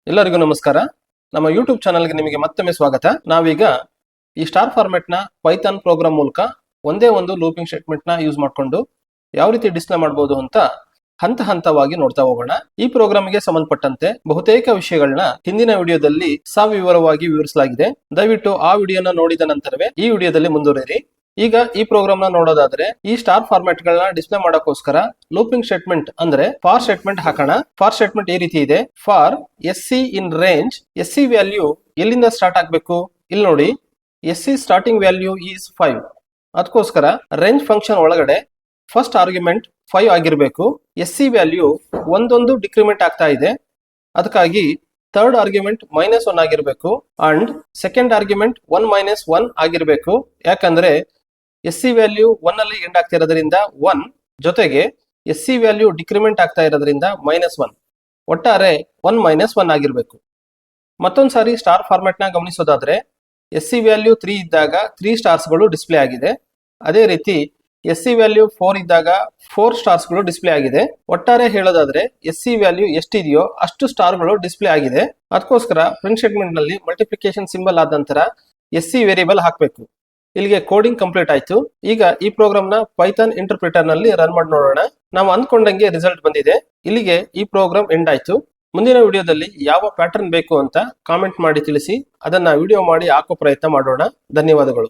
ಎಲ್ಲರಿಗೂ ನಮಸ್ಕಾರ. ನಮ್ಮ ಯೂಟ್ಯೂಬ್ ಚಾನಲ್ಗೆ ನಿಮಗೆ ಮತ್ತೊಮ್ಮೆ ಸ್ವಾಗತ. ನಾವೀಗ ಈ ಸ್ಟಾರ್ ಫಾರ್ಮೆಟ್ ನ ಪೈಥಾನ್ ಪ್ರೋಗ್ರಾಮ್ ಮೂಲಕ ಒಂದೇ ಒಂದು ಲೂಪಿಂಗ್ ಸ್ಟೇಟ್ಮೆಂಟ್ ನ ಯೂಸ್ ಮಾಡಿಕೊಂಡು ಯಾವ ರೀತಿ ಡಿಸ್ಪ್ಲೇ ಮಾಡಬಹುದು ಅಂತ ಹಂತ ಹಂತವಾಗಿ ನೋಡ್ತಾ ಹೋಗೋಣ. ಈ ಪ್ರೋಗ್ರಾಮ್ಗೆ ಸಂಬಂಧಪಟ್ಟಂತೆ ಬಹುತೇಕ ವಿಷಯಗಳನ್ನ ಹಿಂದಿನ ವಿಡಿಯೋದಲ್ಲಿ ಸವಿವರವಾಗಿ ವಿವರಿಸಲಾಗಿದೆ. ದಯವಿಟ್ಟು ಆ ವಿಡಿಯೋನ ನೋಡಿದ ನಂತರವೇ ಈ ವಿಡಿಯೋದಲ್ಲಿ ಮುಂದುವರಿಯಿರಿ. ಈಗ ಈ ಪ್ರೋಗ್ರಾಮ್ ನ ನೋಡೋದಾದ್ರೆ ಈ ಸ್ಟಾರ್ ಫಾರ್ಮೆಟ್ ಗಳನ್ನ ಡಿಸ್ಪ್ಲೇ ಮಾಡೋಕ್ಕೋಸ್ಕರ ಲೂಪಿಂಗ್ ಸ್ಟೇಟ್ಮೆಂಟ್ ಅಂದ್ರೆ ಫಾರ್ ಸ್ಟೇಟ್ಮೆಂಟ್ ಹಾಕೋಣ. ಫಾರ್ ಸ್ಟೇಟ್ಮೆಂಟ್ ಈ ರೀತಿ ಇದೆ: for SC in range. SC value ಎಲ್ಲಿಂದ ಸ್ಟಾರ್ಟ್ ಆಗ್ಬೇಕು? ಇಲ್ಲಿ ನೋಡಿ, ಎಸ್ಸಿ ಸ್ಟಾರ್ಟಿಂಗ್ ವ್ಯಾಲ್ಯೂ ಈಸ್ 5. ಅದಕ್ಕೋಸ್ಕರ ರೇಂಜ್ ಫಂಕ್ಷನ್ ಒಳಗಡೆ ಫಸ್ಟ್ ಆರ್ಗ್ಯುಮೆಂಟ್ 5 ಆಗಿರ್ಬೇಕು. ಎಸ್ಸಿ ವ್ಯಾಲ್ಯೂ ಒಂದೊಂದು ಡಿಕ್ರಿಮೆಂಟ್ ಆಗ್ತಾ ಇದೆ, ಅದಕ್ಕಾಗಿ ಥರ್ಡ್ ಆರ್ಗ್ಯುಮೆಂಟ್ -1 ಆಗಿರ್ಬೇಕು ಅಂಡ್ ಸೆಕೆಂಡ್ ಆರ್ಗ್ಯುಮೆಂಟ್ 1 - 1 ಆಗಿರ್ಬೇಕು. ಯಾಕಂದ್ರೆ ಎಸ್ಸಿ ವ್ಯಾಲ್ಯೂ 1 ಅಲ್ಲಿ ಎಂಡ್ ಆಗ್ತಿರೋದ್ರಿಂದ 1 ಜೊತೆಗೆ ಎಸ್ಸಿ ವ್ಯಾಲ್ಯೂ ಡಿಕ್ರಿಮೆಂಟ್ ಆಗ್ತಾ ಇರೋದ್ರಿಂದ -1, ಒಟ್ಟಾರೆ 1 - 1 ಆಗಿರ್ಬೇಕು. ಮತ್ತೊಂದ್ ಸಾರಿ ಸ್ಟಾರ್ ಫಾರ್ಮೆಟ್ ನ ಗಮನಿಸೋದಾದ್ರೆ ಎಸ್ಸಿ ವ್ಯಾಲ್ಯೂ 3 ಇದ್ದಾಗ 3 ಸ್ಟಾರ್ಸ್ ಗಳು ಡಿಸ್ಪ್ಲೇ ಆಗಿದೆ. ಅದೇ ರೀತಿ ಎಸ್ಸಿ ವ್ಯಾಲ್ಯೂ 4 ಇದ್ದಾಗ 4 ಸ್ಟಾರ್ಸ್ ಗಳು ಡಿಸ್ಪ್ಲೇ ಆಗಿದೆ. ಒಟ್ಟಾರೆ ಹೇಳೋದಾದ್ರೆ ಎಸ್ಸಿ ವ್ಯಾಲ್ಯೂ ಎಷ್ಟಿದೆಯೋ ಅಷ್ಟು ಸ್ಟಾರ್ ಗಳು ಡಿಸ್ಪ್ಲೇ ಆಗಿದೆ. ಅದಕ್ಕೋಸ್ಕರ ಪ್ರಿಂಟ್ ಸ್ಟೇಟ್ಮೆಂಟ್ ನಲ್ಲಿ ಮಲ್ಟಿಪ್ಲಿಕೇಶನ್ ಸಿಂಬಲ್ ಆದ ನಂತರ ಎಸ್ಸಿ ವೇರಿಯಬಲ್ ಹಾಕಬೇಕು. ಇಲ್ಲಿಗೆ ಕೋಡಿಂಗ್ ಕಂಪ್ಲೀಟ್ ಆಯ್ತು. ಈಗ ಈ ಪ್ರೋಗ್ರಾಮ್ ನ ಪೈಥಾನ್ ಇಂಟರ್ಪ್ರಿಟರ್ ನಲ್ಲಿ ರನ್ ಮಾಡಿ ನೋಡೋಣ. ನಾವು ಅಂದ್ಕೊಂಡಂಗೆ ರಿಸಲ್ಟ್ ಬಂದಿದೆ. ಇಲ್ಲಿಗೆ ಈ ಪ್ರೋಗ್ರಾಮ್ ಎಂಡ್ ಆಯ್ತು. ಮುಂದಿನ ವಿಡಿಯೋದಲ್ಲಿ ಯಾವ ಪ್ಯಾಟರ್ನ್ ಬೇಕು ಅಂತ ಕಾಮೆಂಟ್ ಮಾಡಿ ತಿಳಿಸಿ. ಅದನ್ನ ವಿಡಿಯೋ ಮಾಡಿ ಹಾಕೋ ಪ್ರಯತ್ನ ಮಾಡೋಣ. ಧನ್ಯವಾದಗಳು.